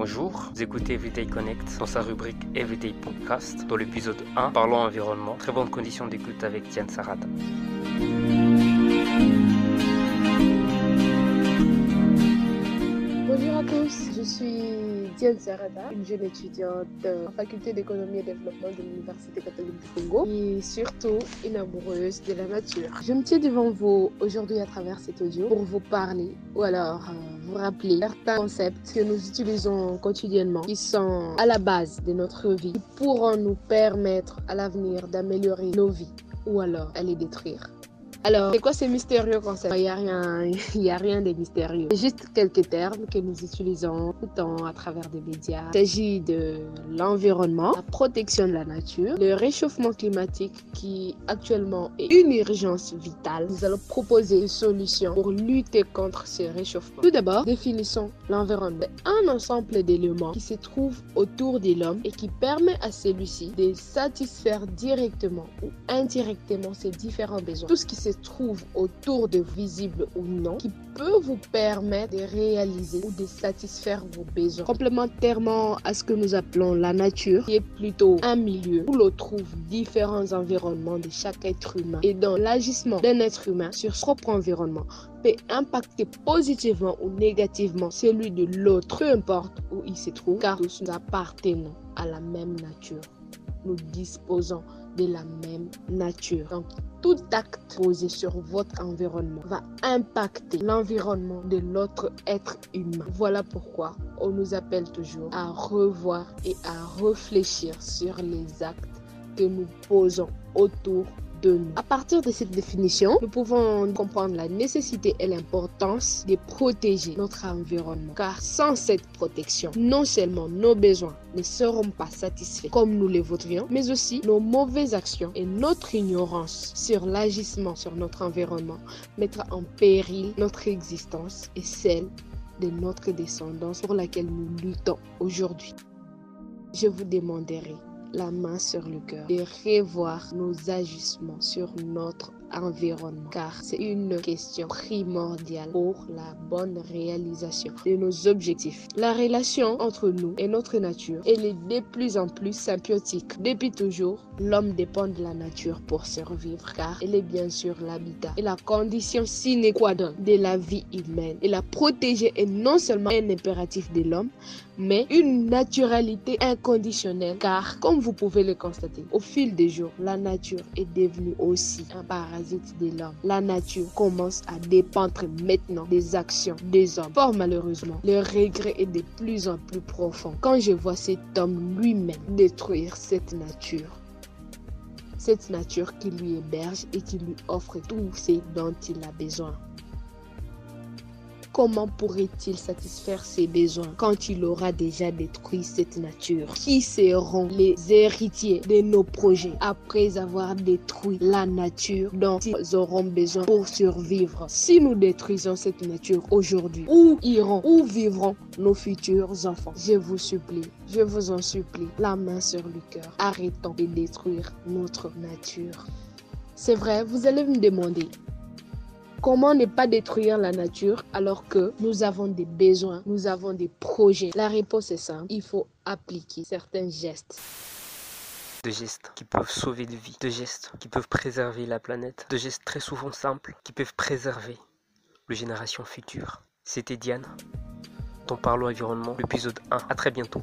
Bonjour, vous écoutez Everyday Connect dans sa rubrique Everyday Podcast. Dans l'épisode 1, parlons environnement. Très bonne condition d'écoute avec Diane Sarada. Bonjour à tous, je suis Diane Sarada, une jeune étudiante en faculté d'économie et développement de l'Université catholique du Congo et surtout une amoureuse de la nature. Je me tiens devant vous aujourd'hui à travers cet audio pour vous parler ou alors vous rappeler certains concepts que nous utilisons quotidiennement qui sont à la base de notre vie, qui pourront nous permettre à l'avenir d'améliorer nos vies ou alors à les détruire. Alors, c'est quoi ces mystérieux concepts? Il n'y a rien de mystérieux. C'est juste quelques termes que nous utilisons tout le temps à travers des médias. Il s'agit de l'environnement, la protection de la nature, le réchauffement climatique qui actuellement est une urgence vitale. Nous allons proposer des solutions pour lutter contre ce réchauffement. Tout d'abord, définissons l'environnement. Un ensemble d'éléments qui se trouvent autour de l'homme et qui permet à celui-ci de satisfaire directement ou indirectement ses différents besoins. Tout ce qui se trouve autour de vous, visible ou non, qui peut vous permettre de réaliser ou de satisfaire vos besoins. Complémentairement à ce que nous appelons la nature, qui est plutôt un milieu où l'on trouve différents environnements de chaque être humain et dont l'agissement d'un être humain sur son propre environnement peut impacter positivement ou négativement celui de l'autre, peu importe où il se trouve, car tous nous appartenons à la même nature. Nous disposons de la même nature. Donc, tout acte posé sur votre environnement va impacter l'environnement de l'autre être humain. Voilà pourquoi on nous appelle toujours à revoir et à réfléchir sur les actes que nous posons autour de nous. À partir de cette définition, nous pouvons comprendre la nécessité et l'importance de protéger notre environnement. Car sans cette protection, non seulement nos besoins ne seront pas satisfaits comme nous les voudrions, mais aussi nos mauvaises actions et notre ignorance sur l'agissement sur notre environnement mettra en péril notre existence et celle de notre descendance pour laquelle nous luttons aujourd'hui. Je vous demanderai, la main sur le cœur, de revoir nos agissements sur notre environnement, car c'est une question primordiale pour la bonne réalisation de nos objectifs. La relation entre nous et notre nature, elle est de plus en plus symbiotique. Depuis toujours, l'homme dépend de la nature pour survivre, car elle est bien sûr l'habitat et la condition sine qua non de la vie humaine. Et la protéger est non seulement un impératif de l'homme, mais une naturalité inconditionnelle, car comme vous pouvez le constater, au fil des jours, la nature est devenue aussi un parasite de l'homme. La nature commence à dépendre maintenant des actions des hommes. Fort malheureusement, le regret est de plus en plus profond quand je vois cet homme lui-même détruire cette nature. Cette nature qui lui héberge et qui lui offre tout ce dont il a besoin. Comment pourrait-il satisfaire ses besoins quand il aura déjà détruit cette nature? Qui seront les héritiers de nos projets après avoir détruit la nature dont ils auront besoin pour survivre? Si nous détruisons cette nature aujourd'hui, où vivront nos futurs enfants? Je vous supplie, je vous en supplie, la main sur le cœur, arrêtons de détruire notre nature. C'est vrai, vous allez me demander, comment ne pas détruire la nature alors que nous avons des besoins, nous avons des projets? La réponse est simple, il faut appliquer certains gestes. De gestes qui peuvent sauver des vies, de gestes qui peuvent préserver la planète, de gestes très souvent simples qui peuvent préserver les générations futures. C'était Diane, dont Parlons Environnement, l'épisode 1. À très bientôt.